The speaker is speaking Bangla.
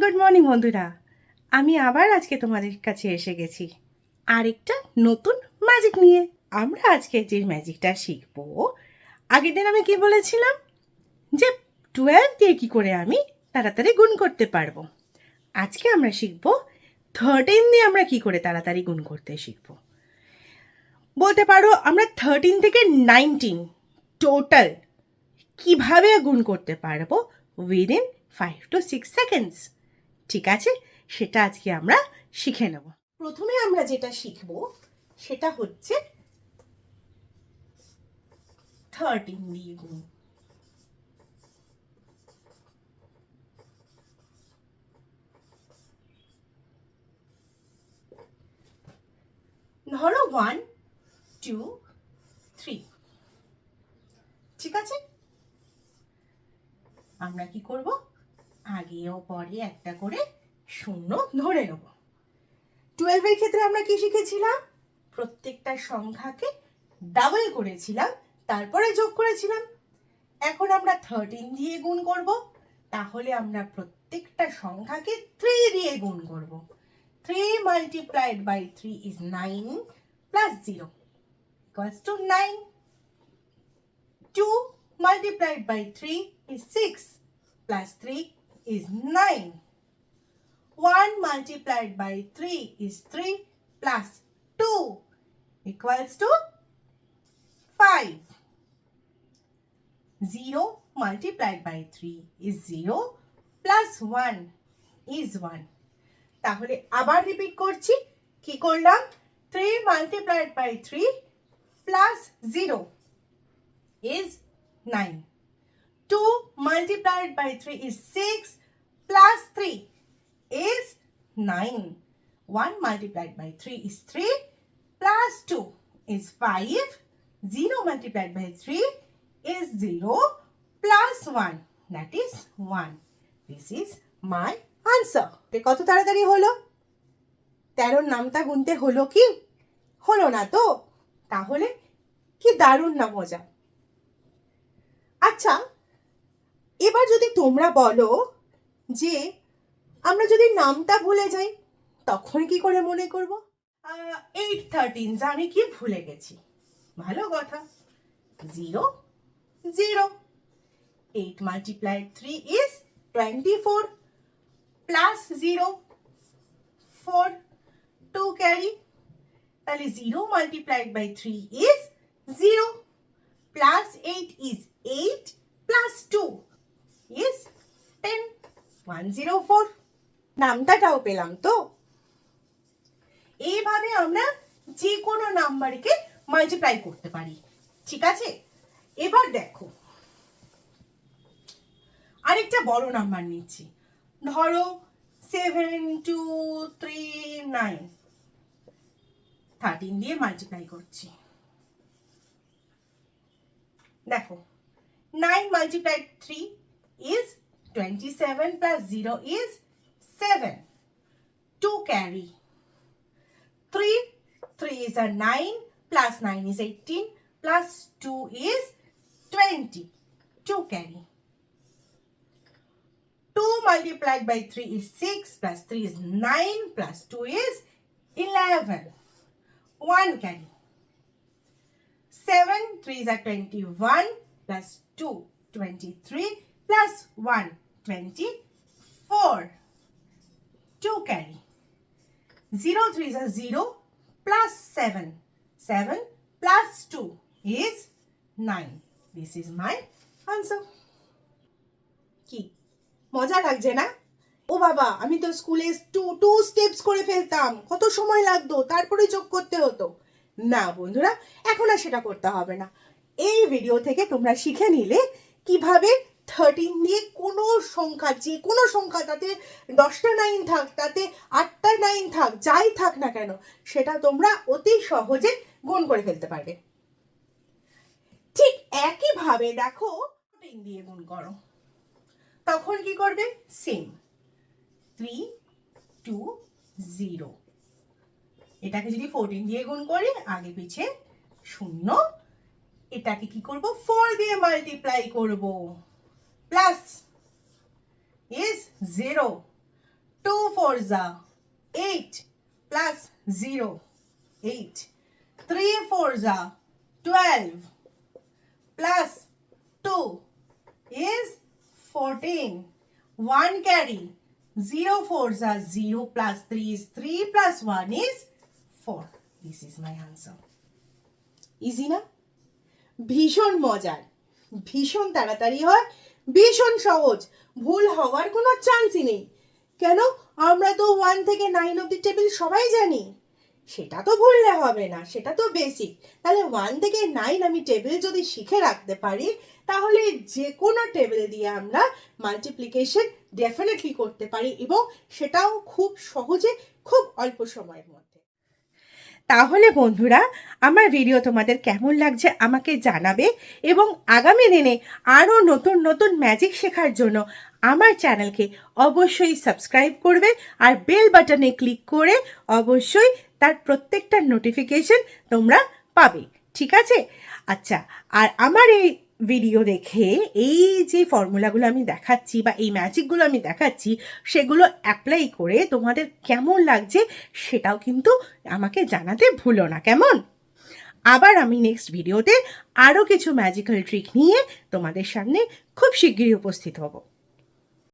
গুড মর্নিং বন্ধুরা, আমি আবার আজকে তোমাদের কাছে এসে গেছি আরেকটা নতুন ম্যাজিক নিয়ে। আমরা আজকে যে ম্যাজিকটা শিখবো, আগের দিন আমি কি বলেছিলাম যে 12 দিয়ে কি করে আমি তাড়াতাড়ি গুণ করতে পারবো। আজকে আমরা শিখবো 13 দিয়ে আমরা কি করে তাড়াতাড়ি গুণ করতে শিখবো। বলতে পারো আমরা 13 থেকে 19 টোটাল কিভাবে গুণ করতে পারবো উইদিন 5 to 6 সেকেন্ডস। ঠিক আছে, সেটা আজকে আমরা শিখে নেব। প্রথমে আমরা যেটা শিখব সেটা হচ্ছে 13 দিয়ে গুণ। ধরো 1 2 3, ঠিক আছে। আমরা কি করব, আগে ও পরে একটা করে শূন্য ধরে নেব। 12 এর ক্ষেত্রে আমরা কি শিখেছিলাম, প্রত্যেকটা সংখ্যাকে ডাবল করেছিলাম, তারপরে যোগ করেছিলাম। এখন আমরা 13 দিয়ে গুণ করব, তাহলে আমরা প্রত্যেকটা সংখ্যাকে 3 দিয়ে গুণ করব। 3 multiplied by 3 is 9 plus 0 equals to 9. 2 multiplied by 3 is 6 plus 3 is 9. 1 multiplied by 3 is 3 plus 2 equals to 5. 0 multiplied by 3 is 0 plus 1 is 1. তাহলে আবার রিপিট করছি, কি করলাম, 3 multiplied by 3 plus 0 is 9. 2 multiplied by 3 is 6 plus 3 is 9. 1 multiplied by 3 is 3 plus 2 is 5. 0 multiplied by 3 is 0 plus 1, that is 1. This is my answer. কত তাড়াতাড়ি হলো? 13 নামটা গুনতে হলো কি? হলো না তো? তাহলে কি দারুণ না মজা। আচ্ছা, এবার যদি তোমরা বলো যে আমরা যদি নামটা ভুলে যাই তখন কি করে মনে করব? 8 13 আমি কি ভুলে গেছি, ভালো কথা। 0 0. 8 multiplied 3 is 24 plus 0 4. 2 carry, তাহলে 0 multiplied by 3 is 0 plus 8 is 8 plus 2 is 10. 104. নামটাও পেলাম তো। এইভাবে আমরা যে কোনো নাম্বারকে মাল্টিপ্লাই করতে পারি, ঠিক আছে। এবার দেখো আরেকটা বড় নাম্বার নিচ্ছি, ধরো 7 2 3 9, 13 দিয়ে মাল্টিপ্লাই করছি। দেখো 9 multiplied 3 is 27 plus 0 is 7. 2 carry. 3 is a 9 plus 9 is 18 plus 2 is 20. 2 carry. 2 multiplied by 3 is 6 plus 3 is 9 plus 2 is 11. 1 carry. 7 3 is a 21 plus 2 23 plus 1 24. 2 carry. 0 3 is a 0 plus 7. 7 plus 2 is 9. This is my answer. কি মজা লাগছে না? ও বাবা, আমি তো স্কুলে টু স্টেপস করে ফেলতাম, কত সময় লাগতো, তারপরে যোগ করতে হতো। না বন্ধুরা, এখন আর সেটা করতে হবে না। এই ভিডিও থেকে তোমরা শিখে নিলে কিভাবে 13 দিয়ে কোনো সংখ্যা, যে কোনো সংখ্যা, তাতে 10টা 9 থাক, তাতে 8টা 9 থাক, যাই থাক না কেন, সেটা তোমরা অতি সহজে গুণ করে ফেলতে পারবে। ঠিক একইভাবে দেখো 14 দিয়ে গুণ করো, তখন কি করবে, সেম 3 2 0। এটাকে যদি 14 দিয়ে গুণ করি, আগে পিছে শূন্য, এটাকে কি করব, 4 দিয়ে মাল্টিপ্লাই করব, plus is 0 2 4s are 8 plus 0, 8. 3 4s are 12 plus 2 is 14. 1 carry. 0 4s are 0 plus 3 is 3 plus 1 is 4. This is my answer. Easy না? ভীষণ মজার, ভীষণ তাড়াতাড়ি হয়, ভীষণ সহজ, ভুল হওয়ার কোনো চান্সই নেই। কেন? আমরা তো 1 থেকে 9 অবধি টেবিল সবাই জানি, সেটা তো ভুললে হবে না, সেটা তো বেসিক। তাহলে 1 থেকে 9 আমি টেবিল যদি শিখে রাখতে পারি, তাহলে যে কোনো টেবিল দিয়ে আমরা মাল্টিপ্লিকেশন ডেফিনেটলি করতে পারি, এবং সেটাও খুব সহজে, খুব অল্প সময়ের মধ্যে। তাহলে বন্ধুরা, আমার ভিডিও তোমাদের কেমন লাগছে আমাকে জানাবে, এবং আগামী দিনে আরও নতুন নতুন ম্যাজিক শেখার জন্য আমার চ্যানেলকে অবশ্যই সাবস্ক্রাইব করবে, আর বেল বাটনে ক্লিক করে অবশ্যই তার প্রত্যেকটা নোটিফিকেশন তোমরা পাবে, ঠিক আছে? আচ্ছা, আর আমার এই ভিডিও দেখে এই যে ফর্মুলাগুলো আমি দেখাচ্ছি বা এই ম্যাজিকগুলো আমি দেখাচ্ছি, সেগুলো অ্যাপ্লাই করে তোমাদের কেমন লাগছে সেটাও কিন্তু আমাকে জানাতে ভুলো না, কেমন? আবার আমি নেক্সট ভিডিওতে আরও কিছু ম্যাজিক্যাল ট্রিক নিয়ে তোমাদের সামনে খুব শিগগিরই উপস্থিত হব।